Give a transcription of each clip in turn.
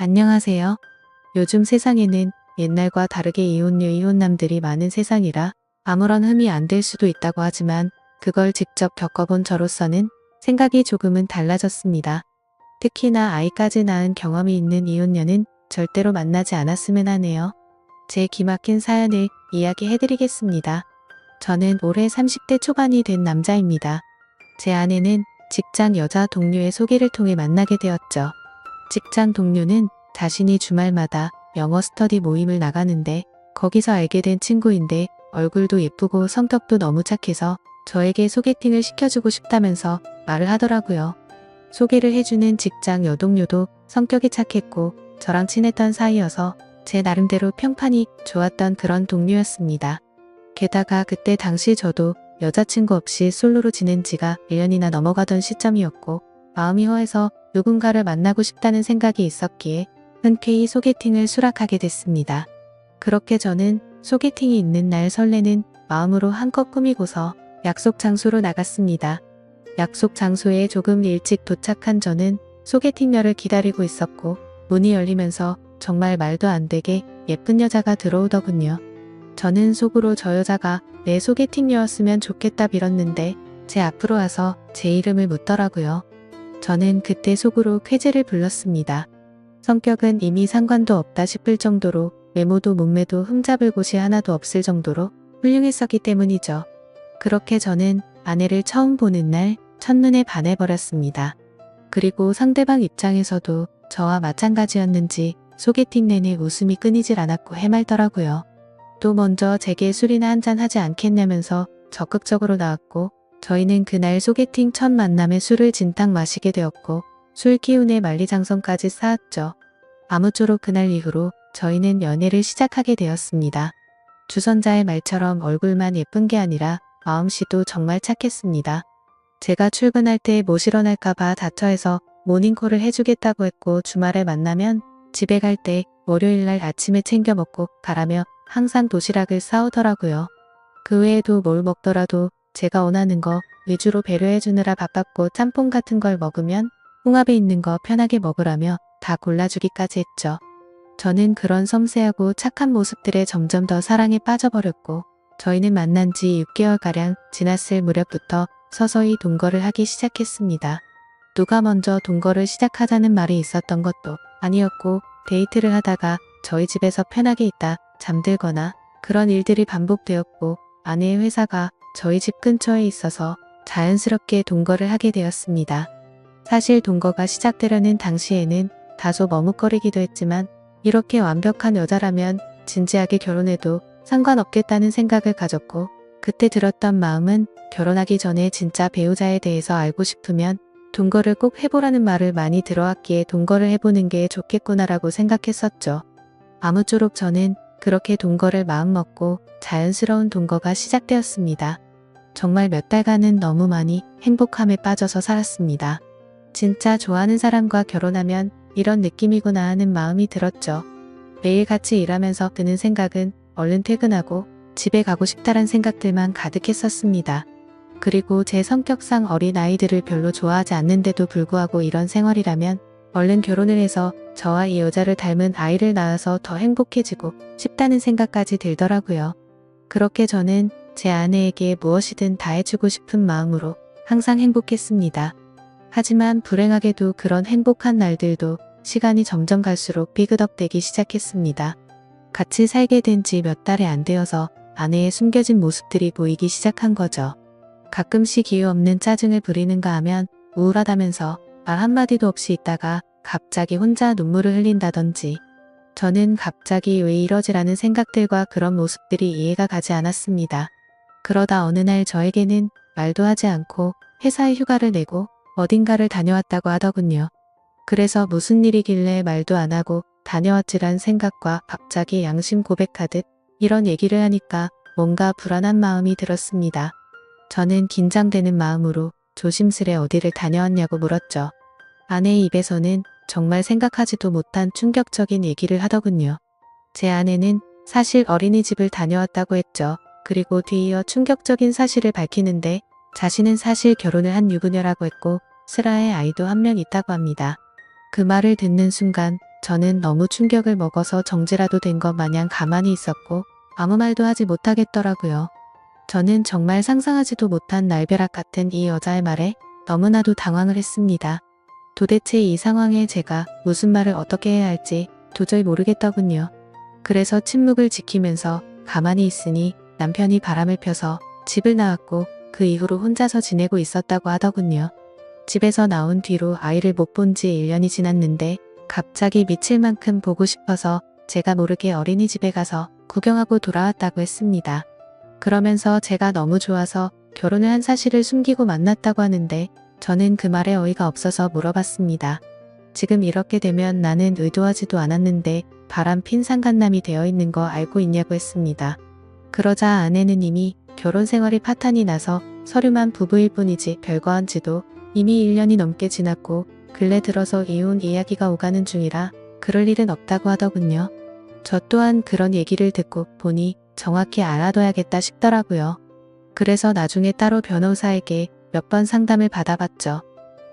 안녕하세요. 요즘 세상에는 옛날과 다르게 이혼녀 이혼남들이 많은 세상이라 아무런 흠이 안 될 수도 있다고 하지만 그걸 직접 겪어본 저로서는 생각이 조금은 달라졌습니다. 특히나 아이까지 낳은 경험이 있는 이혼녀는 절대로 만나지 않았으면 하네요. 제 기막힌 사연을 이야기해드리겠습니다. 저는 올해 30대 초반이 된 남자입니다. 제 아내는 직장 여자 동료의 소개를 통해 만나게 되었죠. 직장 동료는 자신이 주말마다 영어 스터디 모임을 나가는데 거기서 알게 된 친구인데 얼굴도 예쁘고 성격도 너무 착해서 저에게 소개팅을 시켜주고 싶다면서 말을 하더라고요. 소개를 해주는 직장 여동료도 성격이 착했고 저랑 친했던 사이여서 제 나름대로 평판이 좋았던 그런 동료였습니다. 게다가 그때 당시 저도 여자친구 없이 솔로로 지낸 지가 1년이나 넘어가던 시점이었고 마음이 허해서 누군가를 만나고 싶다는 생각이 있었기에 흔쾌히 소개팅을 수락하게 됐습니다. 그렇게 저는 소개팅이 있는 날 설레는 마음으로 한껏 꾸미고서 약속 장소로 나갔습니다. 약속 장소에 조금 일찍 도착한 저는 소개팅녀를 기다리고 있었고 문이 열리면서 정말 말도 안 되게 예쁜 여자가 들어오더군요. 저는 속으로 저 여자가 내 소개팅녀였으면 좋겠다 빌었는데 제 앞으로 와서 제 이름을 묻더라고요. 저는 그때 속으로 쾌재를 불렀습니다. 성격은 이미 상관도 없다 싶을 정도로 외모도 몸매도 흠잡을 곳이 하나도 없을 정도로 훌륭했었기 때문이죠. 그렇게 저는 아내를 처음 보는 날 첫눈에 반해버렸습니다. 그리고 상대방 입장에서도 저와 마찬가지였는지 소개팅 내내 웃음이 끊이질 않았고 해말더라고요. 또 먼저 제게 술이나 한잔 하지 않겠냐면서 적극적으로 나왔고 저희는 그날 소개팅 첫 만남에 술을 진탕 마시게 되었고 술 기운에 만리장성까지 쌓았죠. 아무쪼록 그날 이후로 저희는 연애를 시작하게 되었습니다. 주선자의 말처럼 얼굴만 예쁜 게 아니라 마음씨도 정말 착했습니다. 제가 출근할 때 못 일어날까봐 다처해서 모닝콜을 해주겠다고 했고 주말에 만나면 집에 갈 때 월요일날 아침에 챙겨 먹고 가라며 항상 도시락을 싸오더라고요. 그 외에도 뭘 먹더라도 제가 원하는 거 위주로 배려해주느라 바빴고 짬뽕 같은 걸 먹으면 홍합에 있는 거 편하게 먹으라며 다 골라주기까지 했죠. 저는 그런 섬세하고 착한 모습들에 점점 더 사랑에 빠져버렸고 저희는 만난 지 6개월가량 지났을 무렵부터 서서히 동거를 하기 시작했습니다. 누가 먼저 동거를 시작하자는 말이 있었던 것도 아니었고 데이트를 하다가 저희 집에서 편하게 있다 잠들거나 그런 일들이 반복되었고 아내의 회사가 저희 집 근처에 있어서 자연스럽게 동거를 하게 되었습니다. 사실 동거가 시작되려는 당시에는 다소 머뭇거리기도 했지만 이렇게 완벽한 여자라면 진지하게 결혼해도 상관없겠다는 생각을 가졌고 그때 들었던 마음은 결혼하기 전에 진짜 배우자에 대해서 알고 싶으면 동거를 꼭 해보라는 말을 많이 들어왔기에 동거를 해보는 게 좋겠구나라고 생각했었죠. 아무쪼록 저는 그렇게 동거를 마음먹고 자연스러운 동거가 시작되었습니다. 정말 몇 달간은 너무 많이 행복함에 빠져서 살았습니다. 진짜 좋아하는 사람과 결혼하면 이런 느낌이구나 하는 마음이 들었죠. 매일 같이 일하면서 드는 생각은 얼른 퇴근하고 집에 가고 싶다란 생각들만 가득했었습니다. 그리고 제 성격상 어린 아이들을 별로 좋아하지 않는데도 불구하고 이런 생활이라면 얼른 결혼을 해서 저와 이 여자를 닮은 아이를 낳아서 더 행복해지고 싶다는 생각까지 들더라고요. 그렇게 저는 제 아내에게 무엇이든 다 해주고 싶은 마음으로 항상 행복했습니다. 하지만 불행하게도 그런 행복한 날들도 시간이 점점 갈수록 삐그덕대기 시작했습니다. 같이 살게 된 지 몇 달이 안 되어서 아내의 숨겨진 모습들이 보이기 시작한 거죠. 가끔씩 이유 없는 짜증을 부리는가 하면 우울하다면서 말 한마디도 없이 있다가 갑자기 혼자 눈물을 흘린다던지 저는 갑자기 왜 이러지라는 생각들과 그런 모습들이 이해가 가지 않았습니다. 그러다 어느 날 저에게는 말도 하지 않고 회사에 휴가를 내고 어딘가를 다녀왔다고 하더군요. 그래서 무슨 일이길래 말도 안 하고 다녀왔지란 생각과 갑자기 양심 고백하듯 이런 얘기를 하니까 뭔가 불안한 마음이 들었습니다. 저는 긴장되는 마음으로 조심스레 어디를 다녀왔냐고 물었죠. 아내의 입에서는 정말 생각하지도 못한 충격적인 얘기를 하더군요. 제 아내는 사실 어린이집을 다녀왔다고 했죠. 그리고 뒤이어 충격적인 사실을 밝히는데 자신은 사실 결혼을 한 유부녀라고 했고 슬아의 아이도 한 명 있다고 합니다. 그 말을 듣는 순간 저는 너무 충격을 먹어서 정지라도 된 것 마냥 가만히 있었고 아무 말도 하지 못하겠더라고요. 저는 정말 상상하지도 못한 날벼락 같은 이 여자의 말에 너무나도 당황을 했습니다. 도대체 이 상황에 제가 무슨 말을 어떻게 해야 할지 도저히 모르겠더군요. 그래서 침묵을 지키면서 가만히 있으니 남편이 바람을 펴서 집을 나왔고 그 이후로 혼자서 지내고 있었다고 하더군요. 집에서 나온 뒤로 아이를 못 본 지 1년이 지났는데 갑자기 미칠 만큼 보고 싶어서 제가 모르게 어린이집에 가서 구경하고 돌아왔다고 했습니다. 그러면서 제가 너무 좋아서 결혼을 한 사실을 숨기고 만났다고 하는데 저는 그 말에 어이가 없어서 물어봤습니다. 지금 이렇게 되면 나는 의도하지도 않았는데 바람핀 상간남이 되어 있는 거 알고 있냐고 했습니다. 그러자 아내는 이미 결혼 생활이 파탄이 나서 서류만 부부일 뿐이지 별거 한지도 이미 1년이 넘게 지났고 근래 들어서 이혼 이야기가 오가는 중이라 그럴 일은 없다고 하더군요. 저 또한 그런 얘기를 듣고 보니 정확히 알아둬야겠다 싶더라고요. 그래서 나중에 따로 변호사에게 몇 번 상담을 받아봤죠.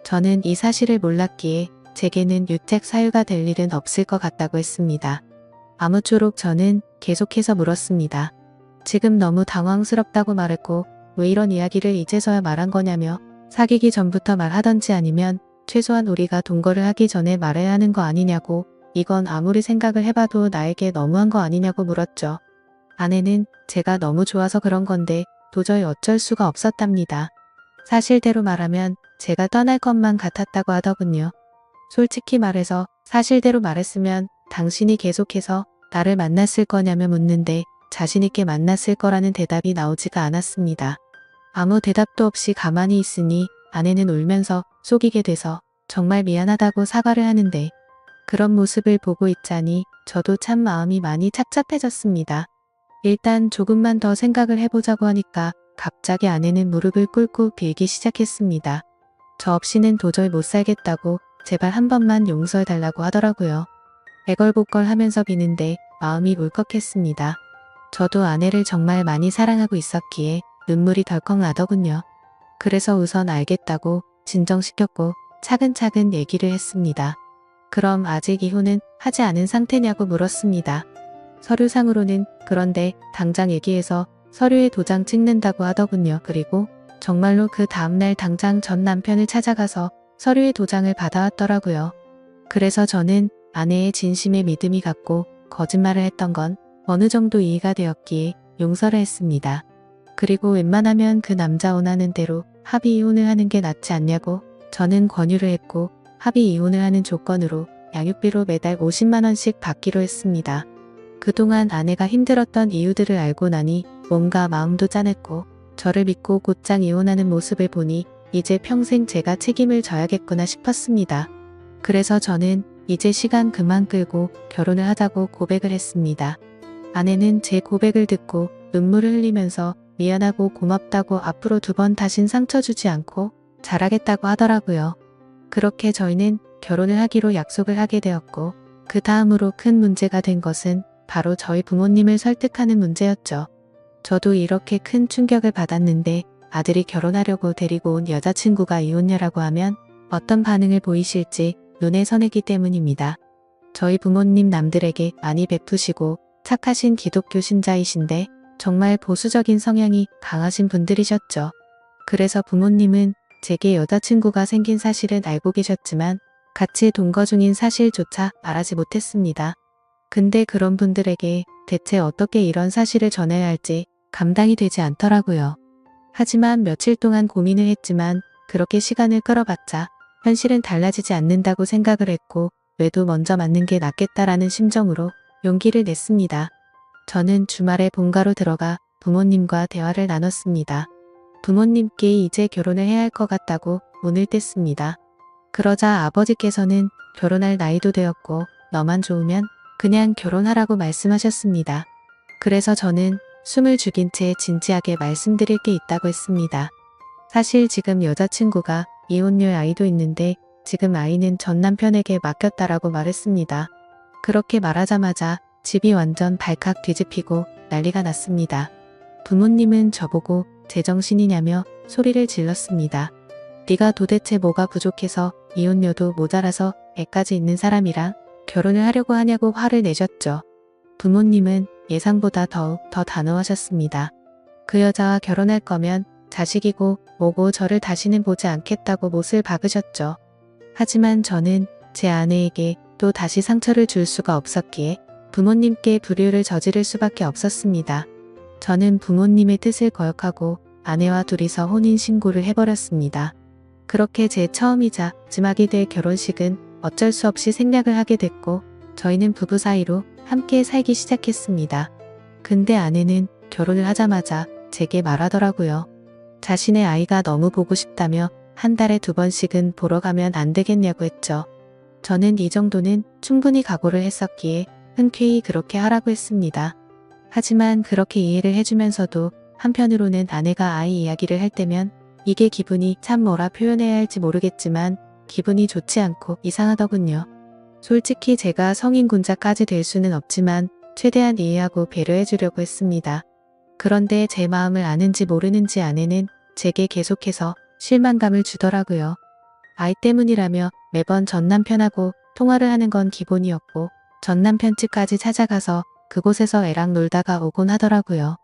저는 이 사실을 몰랐기에 제게는 유책 사유가 될 일은 없을 것 같다고 했습니다. 아무쪼록 저는 계속해서 물었습니다. 지금 너무 당황스럽다고 말했고 왜 이런 이야기를 이제서야 말한 거냐며 사귀기 전부터 말하던지 아니면 최소한 우리가 동거를 하기 전에 말해야 하는 거 아니냐고 이건 아무리 생각을 해봐도 나에게 너무한 거 아니냐고 물었죠. 아내는 제가 너무 좋아서 그런 건데 도저히 어쩔 수가 없었답니다. 사실대로 말하면 제가 떠날 것만 같았다고 하더군요. 솔직히 말해서 사실대로 말했으면 당신이 계속해서 나를 만났을 거냐며 묻는데 자신있게 만났을 거라는 대답이 나오지가 않았습니다. 아무 대답도 없이 가만히 있으니 아내는 울면서 속이게 돼서 정말 미안하다고 사과를 하는데 그런 모습을 보고 있자니 저도 참 마음이 많이 착잡해졌습니다. 일단 조금만 더 생각을 해보자고 하니까 갑자기 아내는 무릎을 꿇고 빌기 시작했습니다. 저 없이는 도저히 못 살겠다고 제발 한 번만 용서해달라고 하더라고요. 애걸복걸 하면서 비는데 마음이 울컥했습니다. 저도 아내를 정말 많이 사랑하고 있었기에 눈물이 덜컥 나더군요. 그래서 우선 알겠다고 진정시켰고 차근차근 얘기를 했습니다. 그럼 아직 이혼은 하지 않은 상태냐고 물었습니다. 서류상으로는 그런데 당장 얘기해서 서류에 도장 찍는다고 하더군요. 그리고 정말로 그 다음날 당장 전 남편을 찾아가서 서류에 도장을 받아왔더라고요. 그래서 저는 아내의 진심에 믿음이 갔고 거짓말을 했던 건 어느 정도 이해가 되었기에 용서를 했습니다. 그리고 웬만하면 그 남자 원하는 대로 합의 이혼을 하는 게 낫지 않냐고 저는 권유를 했고 합의 이혼을 하는 조건으로 양육비로 매달 50만 원씩 받기로 했습니다. 그동안 아내가 힘들었던 이유들을 알고 나니 뭔가 마음도 짠했고 저를 믿고 곧장 이혼하는 모습을 보니 이제 평생 제가 책임을 져야겠구나 싶었습니다. 그래서 저는 이제 시간 그만 끌고 결혼을 하자고 고백을 했습니다. 아내는 제 고백을 듣고 눈물을 흘리면서 미안하고 고맙다고 앞으로 2번 다신 상처 주지 않고 잘하겠다고 하더라고요. 그렇게 저희는 결혼을 하기로 약속을 하게 되었고 그 다음으로 큰 문제가 된 것은 바로 저희 부모님을 설득하는 문제였죠. 저도 이렇게 큰 충격을 받았는데 아들이 결혼하려고 데리고 온 여자친구가 이혼녀라고 하면 어떤 반응을 보이실지 눈에 선했기 때문입니다. 저희 부모님 남들에게 많이 베푸시고 착하신 기독교 신자이신데 정말 보수적인 성향이 강하신 분들이셨죠. 그래서 부모님은 제게 여자친구가 생긴 사실은 알고 계셨지만 같이 동거 중인 사실조차 말하지 못했습니다. 근데 그런 분들에게 대체 어떻게 이런 사실을 전해야 할지 감당이 되지 않더라고요. 하지만 며칠 동안 고민을 했지만 그렇게 시간을 끌어봤자 현실은 달라지지 않는다고 생각을 했고 외도 먼저 맞는 게 낫겠다라는 심정으로 용기를 냈습니다. 저는 주말에 본가로 들어가 부모님과 대화를 나눴습니다. 부모님께 이제 결혼을 해야 할 것 같다고 문을 뗐습니다. 그러자 아버지께서는 결혼할 나이도 되었고 너만 좋으면 그냥 결혼하라고 말씀하셨습니다. 그래서 저는 숨을 죽인 채 진지하게 말씀드릴 게 있다고 했습니다. 사실 지금 여자친구가 이혼녀의 아이도 있는데 지금 아이는 전 남편에게 맡겼다라고 말했습니다. 그렇게 말하자마자 집이 완전 발칵 뒤집히고 난리가 났습니다. 부모님은 저보고 제정신이냐며 소리를 질렀습니다. 네가 도대체 뭐가 부족해서 이혼녀도 모자라서 애까지 있는 사람이랑 결혼을 하려고 하냐고 화를 내셨죠. 부모님은 예상보다 더욱 더 단호하셨습니다. 그 여자와 결혼할 거면 자식이고 뭐고 저를 다시는 보지 않겠다고 못을 박으셨죠. 하지만 저는 제 아내에게 또 다시 상처를 줄 수가 없었기에 부모님께 불효를 저지를 수밖에 없었습니다. 저는 부모님의 뜻을 거역하고 아내와 둘이서 혼인신고를 해버렸습니다. 그렇게 제 처음이자 마지막이 될 결혼식은 어쩔 수 없이 생략을 하게 됐고 저희는 부부 사이로 함께 살기 시작했습니다. 근데 아내는 결혼을 하자마자 제게 말하더라고요. 자신의 아이가 너무 보고 싶다며 한 달에 2번씩은 보러 가면 안 되겠냐고 했죠. 저는 이 정도는 충분히 각오를 했었기에 흔쾌히 그렇게 하라고 했습니다. 하지만 그렇게 이해를 해주면서도 한편으로는 아내가 아이 이야기를 할 때면 이게 기분이 참 뭐라 표현해야 할지 모르겠지만 기분이 좋지 않고 이상하더군요. 솔직히 제가 성인군자까지 될 수는 없지만 최대한 이해하고 배려해 주려고 했습니다. 그런데 제 마음을 아는지 모르는지 아내는 제게 계속해서 실망감을 주더라고요. 아이 때문이라며 매번 전 남편하고 통화를 하는 건 기본이었고 전 남편 집까지 찾아가서 그곳에서 애랑 놀다가 오곤 하더라고요.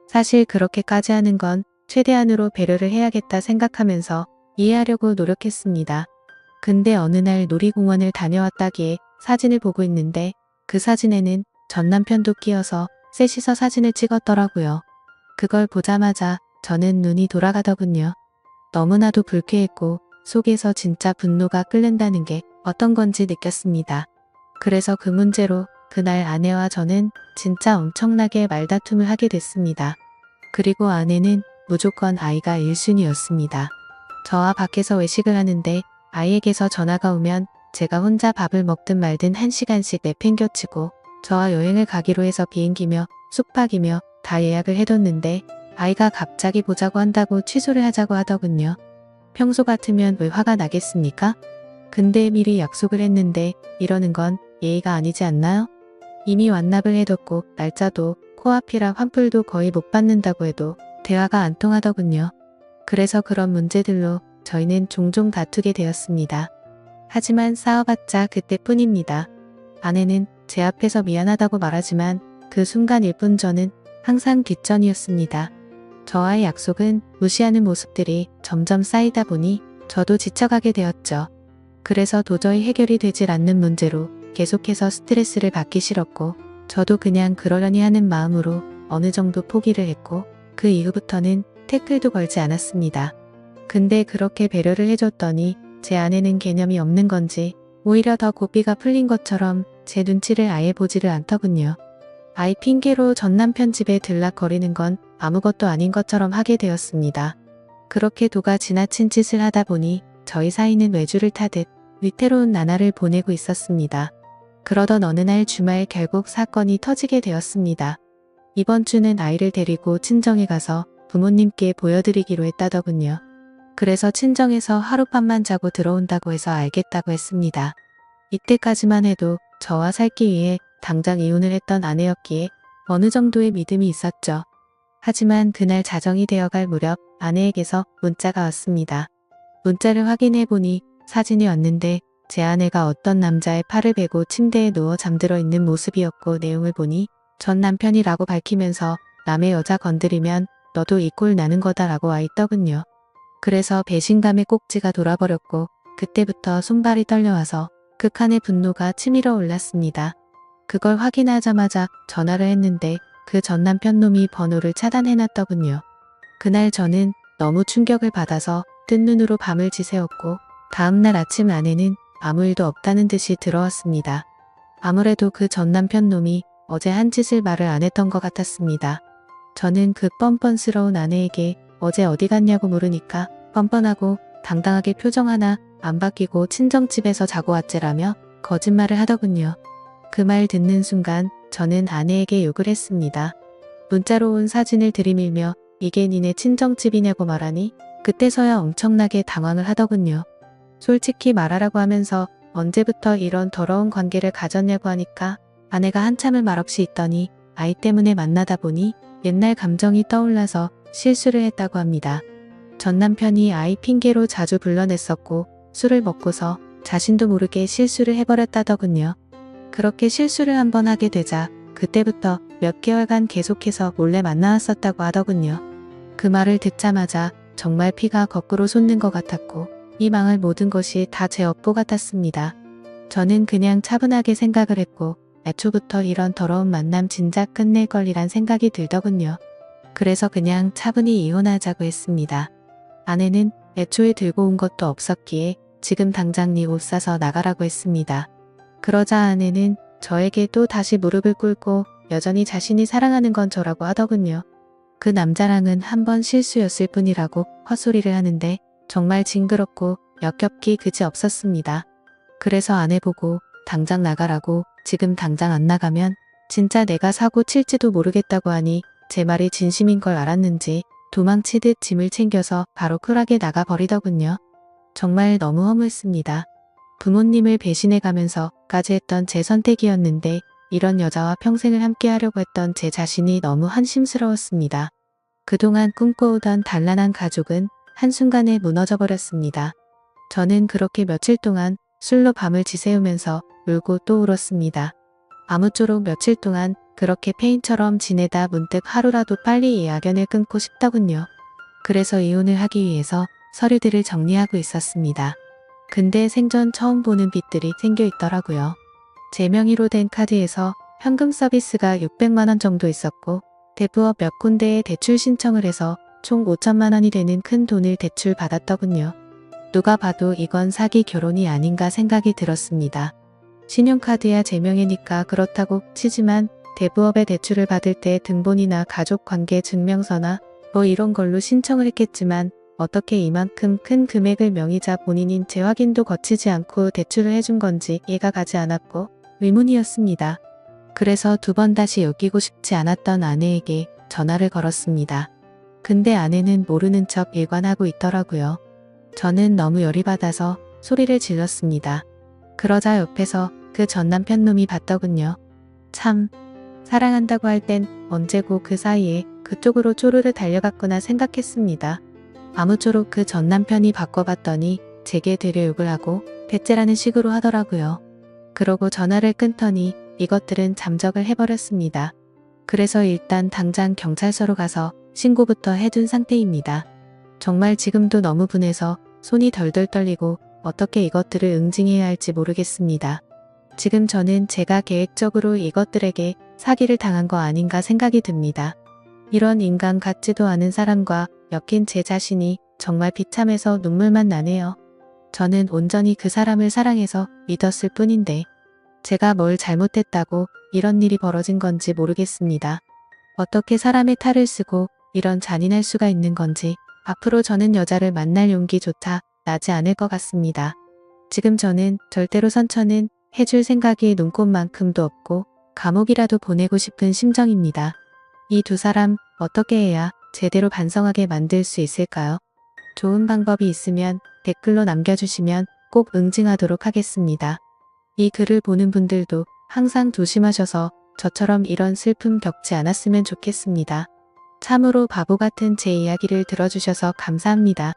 사실 그렇게까지 하는 건 최대한으로 배려를 해야겠다 생각하면서 이해하려고 노력했습니다. 근데 어느 날 놀이공원을 다녀왔다기에 사진을 보고 있는데 그 사진에는 전 남편도 끼어서 셋이서 사진을 찍었더라고요. 그걸 보자마자 저는 눈이 돌아가더군요. 너무나도 불쾌했고 속에서 진짜 분노가 끓는다는 게 어떤 건지 느꼈습니다. 그래서 그 문제로 그날 아내와 저는 진짜 엄청나게 말다툼을 하게 됐습니다. 그리고 아내는 무조건 아이가 1순위였습니다. 저와 밖에서 외식을 하는데 아이에게서 전화가 오면 제가 혼자 밥을 먹든 말든 1시간씩 내팽겨치고 저와 여행을 가기로 해서 비행기며 숙박이며 다 예약을 해뒀는데 아이가 갑자기 보자고 한다고 취소를 하자고 하더군요. 평소 같으면 왜 화가 나겠습니까? 근데 미리 약속을 했는데 이러는 건 예의가 아니지 않나요? 이미 완납을 해뒀고 날짜도 코앞이라 환불도 거의 못 받는다고 해도 대화가 안 통하더군요. 그래서 그런 문제들로 저희는 종종 다투게 되었습니다. 하지만 싸워봤자 그때뿐입니다. 아내는 제 앞에서 미안하다고 말하지만 그 순간 1분 전은 항상 뒷전이었습니다. 저와의 약속은 무시하는 모습들이 점점 쌓이다 보니 저도 지쳐가게 되었죠. 그래서 도저히 해결이 되질 않는 문제로 계속해서 스트레스를 받기 싫었고 저도 그냥 그러려니 하는 마음으로 어느 정도 포기를 했고 그 이후부터는 태클도 걸지 않았습니다. 근데 그렇게 배려를 해줬더니 제 아내는 개념이 없는 건지 오히려 더 고삐가 풀린 것처럼 제 눈치를 아예 보지를 않더군요. 아이 핑계로 전 남편 집에 들락거리는 건 아무것도 아닌 것처럼 하게 되었습니다. 그렇게 도가 지나친 짓을 하다 보니 저희 사이는 외주를 타듯 위태로운 나날을 보내고 있었습니다. 그러던 어느 날 주말 결국 사건이 터지게 되었습니다. 이번 주는 아이를 데리고 친정에 가서 부모님께 보여드리기로 했다더군요. 그래서 친정에서 하룻밤만 자고 들어온다고 해서 알겠다고 했습니다. 이때까지만 해도 저와 살기 위해 당장 이혼을 했던 아내였기에 어느 정도의 믿음이 있었죠. 하지만 그날 자정이 되어갈 무렵 아내에게서 문자가 왔습니다. 문자를 확인해보니 사진이 왔는데 제 아내가 어떤 남자의 팔을 베고 침대에 누워 잠들어 있는 모습이었고 내용을 보니 전 남편이라고 밝히면서 남의 여자 건드리면 너도 이 꼴 나는 거다라고 와 있더군요. 그래서 배신감의 꼭지가 돌아버렸고 그때부터 손발이 떨려와서 극한의 분노가 치밀어 올랐습니다. 그걸 확인하자마자 전화를 했는데 그 전 남편 놈이 번호를 차단해놨더군요. 그날 저는 너무 충격을 받아서 뜬 눈으로 밤을 지새웠고 다음날 아침 아내는 아무 일도 없다는 듯이 들어왔습니다. 아무래도 그 전 남편 놈이 어제 한 짓을 말을 안 했던 것 같았습니다. 저는 그 뻔뻔스러운 아내에게 어제 어디 갔냐고 물으니까 뻔뻔하고 당당하게 표정 하나 안 바뀌고 친정집에서 자고 왔제라며 거짓말을 하더군요. 그 말 듣는 순간 저는 아내에게 욕을 했습니다. 문자로 온 사진을 들이밀며 이게 니네 친정집이냐고 말하니 그때서야 엄청나게 당황을 하더군요. 솔직히 말하라고 하면서 언제부터 이런 더러운 관계를 가졌냐고 하니까 아내가 한참을 말없이 있더니 아이 때문에 만나다 보니 옛날 감정이 떠올라서 실수를 했다고 합니다. 전 남편이 아이 핑계로 자주 불러냈었고 술을 먹고서 자신도 모르게 실수를 해버렸다더군요. 그렇게 실수를 한번 하게 되자 그때부터 몇 개월간 계속해서 몰래 만나왔었다고 하더군요. 그 말을 듣자마자 정말 피가 거꾸로 솟는 것 같았고 이 망할 모든 것이 다 제 업보 같았습니다. 저는 그냥 차분하게 생각을 했고 애초부터 이런 더러운 만남 진작 끝낼 걸이란 생각이 들더군요. 그래서 그냥 차분히 이혼하자고 했습니다. 아내는 애초에 들고 온 것도 없었기에 지금 당장 네 옷 사서 나가라고 했습니다. 그러자 아내는 저에게 또 다시 무릎을 꿇고 여전히 자신이 사랑하는 건 저라고 하더군요. 그 남자랑은 한 번 실수였을 뿐이라고 헛소리를 하는데 정말 징그럽고 역겹기 그지 없었습니다. 그래서 아내 보고 당장 나가라고 지금 당장 안 나가면 진짜 내가 사고 칠지도 모르겠다고 하니 제 말이 진심인 걸 알았는지 도망치듯 짐을 챙겨서 바로 쿨하게 나가버리더군요. 정말 너무 허무했습니다. 부모님을 배신해 가면서까지 했던 제 선택이었는데 이런 여자와 평생을 함께 하려고 했던 제 자신이 너무 한심스러웠습니다. 그동안 꿈꿔오던 단란한 가족은 한순간에 무너져 버렸습니다. 저는 그렇게 며칠 동안 술로 밤을 지새우면서 울고 또 울었습니다. 아무쪼록 며칠 동안 그렇게 페인처럼 지내다 문득 하루라도 빨리 이 악연을 끊고 싶더군요. 그래서 이혼을 하기 위해서 서류들을 정리하고 있었습니다. 근데 생전 처음 보는 빚들이 생겨 있더라고요. 제 명의로 된 카드에서 현금 서비스가 600만 원 정도 있었고 대부업 몇 군데에 대출 신청을 해서 총 5천만 원이 되는 큰 돈을 대출 받았더군요. 누가 봐도 이건 사기 결혼이 아닌가 생각이 들었습니다. 신용카드야 제 명의니까 그렇다고 치지만 대부업에 대출을 받을 때 등본이나 가족관계 증명서나 뭐 이런 걸로 신청을 했겠지만 어떻게 이만큼 큰 금액을 명의자 본인인 재확인도 거치지 않고 대출을 해준 건지 이해가 가지 않았고 의문이었습니다. 그래서 두 번 다시 엮이고 싶지 않았던 아내에게 전화를 걸었습니다. 근데 아내는 모르는 척 일관하고 있더라고요. 저는 너무 열이 받아서 소리를 질렀습니다. 그러자 옆에서 그 전 남편 놈이 봤더군요. 참, 사랑한다고 할 땐 언제고 그 사이에 그쪽으로 쪼르르 달려갔구나 생각했습니다. 아무쪼록 그 전 남편이 바꿔봤더니 제게 되려 욕을 하고 대체라는 식으로 하더라고요. 그러고 전화를 끊더니 이것들은 잠적을 해버렸습니다. 그래서 일단 당장 경찰서로 가서 신고부터 해둔 상태입니다. 정말 지금도 너무 분해서 손이 덜덜 떨리고 어떻게 이것들을 응징해야 할지 모르겠습니다. 지금 저는 제가 계획적으로 이것들에게 사기를 당한 거 아닌가 생각이 듭니다. 이런 인간 같지도 않은 사람과 엮인 제 자신이 정말 비참해서 눈물만 나네요. 저는 온전히 그 사람을 사랑해서 믿었을 뿐인데 제가 뭘 잘못했다고 이런 일이 벌어진 건지 모르겠습니다. 어떻게 사람의 탈을 쓰고 이런 잔인할 수가 있는 건지 앞으로 저는 여자를 만날 용기조차 나지 않을 것 같습니다. 지금 저는 절대로 선처는 해줄 생각이 눈꼽만큼도 없고 감옥이라도 보내고 싶은 심정입니다. 이 두 사람 어떻게 해야 제대로 반성하게 만들 수 있을까요? 좋은 방법이 있으면 댓글로 남겨주시면 꼭 응징하도록 하겠습니다. 이 글을 보는 분들도 항상 조심하셔서 저처럼 이런 슬픔 겪지 않았으면 좋겠습니다. 참으로 바보 같은 제 이야기를 들어주셔서 감사합니다.